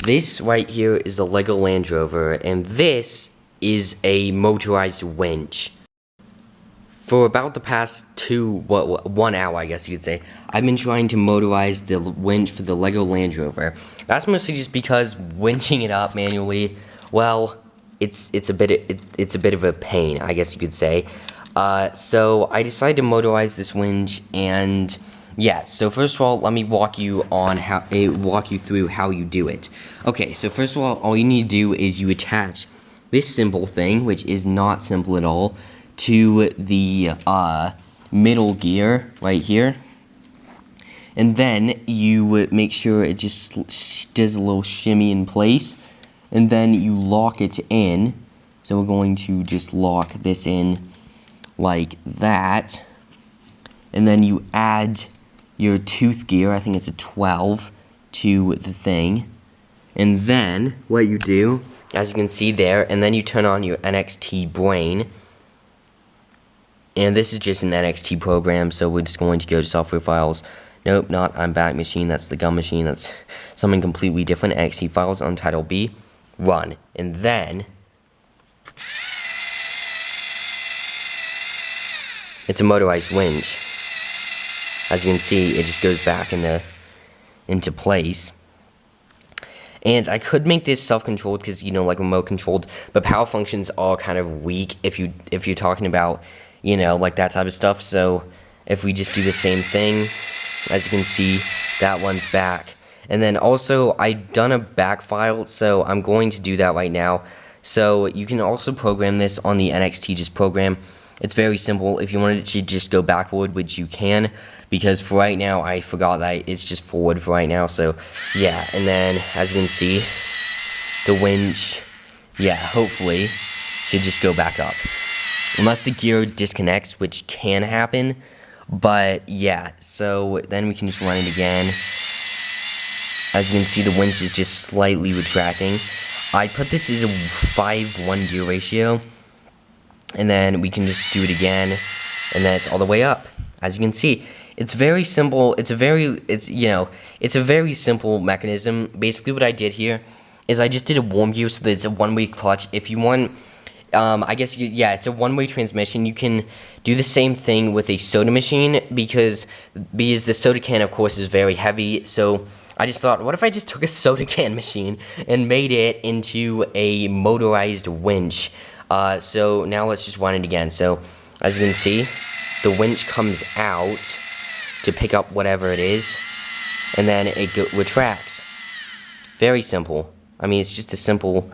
this right here is a LEGO Land Rover, and this is a motorized winch. For about the past 1 hour, I guess you could say, I've been trying to motorize the winch for the LEGO Land Rover. That's mostly just because winching it up manually, well, it's a bit of a pain, I guess you could say. So I decided to motorize this winch, and yeah. So first of all, let me walk you through how you do it. Okay. So first of all you need to do is you attach this simple thing, which is not simple at all, to the middle gear right here, and then you make sure it just does a little shimmy in place, and then you lock it in. So we're going to just lock this in like that, and then you add your tooth gear, I think it's a 12, to the thing, and then what you do, as you can see there, and then you turn on your NXT brain. And this is just an NXT program, so we're just going to go to software files. Nope, not I'm back machine, that's the gun machine, that's something completely different. NXT files on title B, run. And then it's a motorized winch. As you can see, it just goes back into place. And I could make this self-controlled because, you know, like remote controlled, but power functions are kind of weak if you're talking about, you know, like that type of stuff. So if we just do the same thing, as you can see, that one's back. And then also I done a back file, so I'm going to do that right now. So you can also program this on the NXT just program. It's very simple. If you wanted to just go backward, which you can, because for right now I forgot that it's just forward for right now. So yeah, and then as you can see, the winch, yeah, hopefully should just go back up. Unless the gear disconnects, which can happen. But yeah, so then we can just run it again. As you can see, the winch is just slightly retracting. I put this as a 5:1 gear ratio. And then we can just do it again. And then it's all the way up. As you can see, it's very simple. It's a very simple mechanism. Basically what I did here is I just did a warm gear so that it's a one-way clutch. If you want, I guess, it's a one-way transmission. You can do the same thing with a soda machine because the soda can, of course, is very heavy. So I just thought, what if I just took a soda can machine and made it into a motorized winch? So now let's just run it again. So as you can see, the winch comes out to pick up whatever it is, and then it retracts. Very simple. I mean, it's just a simple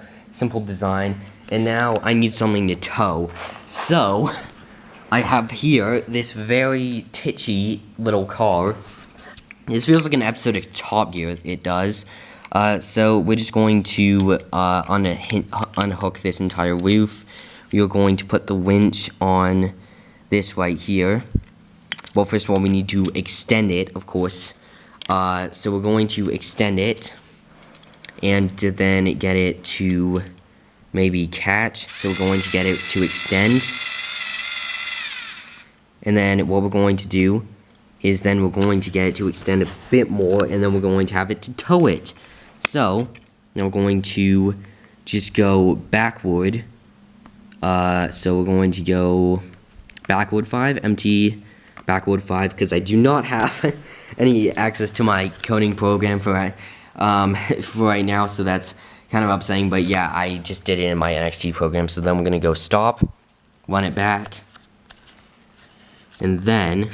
design. And now I need something to tow. So I have here this very titchy little car. This feels like an episode of Top Gear. It does. So we're just going to unhook this entire roof. We are going to put the winch on this right here. Well, first of all, we need to extend it, of course. So we're going to extend it and then get it to maybe catch. So we're going to get it to extend. And then what we're going to do is then we're going to get it to extend a bit more, and then we're going to have it to tow it. So now we're going to just go backward. So we're going to go backward 5, empty backward 5, because I do not have any access to my coding program for right now, so that's kind of upsetting. But yeah, I just did it in my NXT program. So then we're gonna go stop, run it back, and then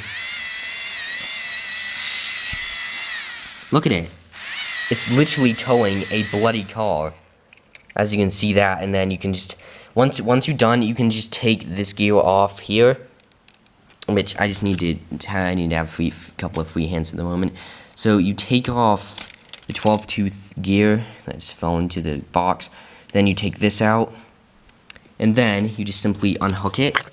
look at it. It's literally towing a bloody car, as you can see that. And then you can just once you're done, you can just take this gear off here, which I need to have a couple of free hands at the moment. So you take off the 12-tooth gear that just fell into the box. Then you take this out, and then you just simply unhook it,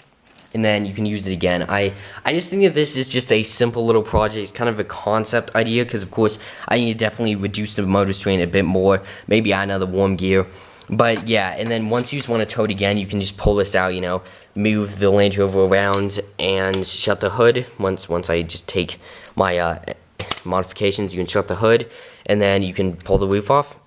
and then you can use it again. I just think that this is just a simple little project. It's kind of a concept idea because, of course, I need to definitely reduce the motor strain a bit more, maybe add another warm gear. But yeah, and then once you just want to tow it again, you can just pull this out, you know, move the Land Rover around and shut the hood. Once I just take my modifications, you can shut the hood, and then you can pull the roof off.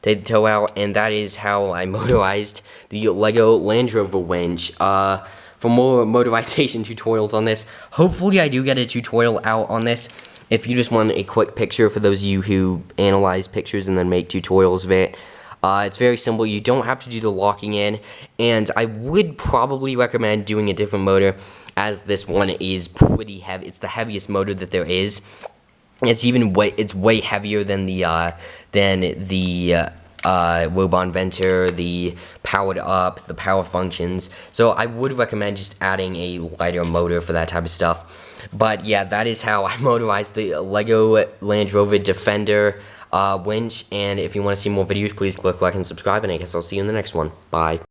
take the tow out, and that is how I motorized the LEGO Land Rover winch. For more motorization tutorials on this, hopefully I do get a tutorial out on this. If you just want a quick picture, for those of you who analyze pictures and then make tutorials of it, it's very simple. You don't have to do the locking in, and I would probably recommend doing a different motor, as this one is pretty heavy. It's the heaviest motor that there is. It's way heavier than the robot inventor, the powered up, the power functions. So I would recommend just adding a lighter motor for that type of stuff. But yeah, that is how I motorized the LEGO Land Rover Defender winch. And if you want to see more videos, please click like and subscribe, and I guess I'll see you in the next one. Bye.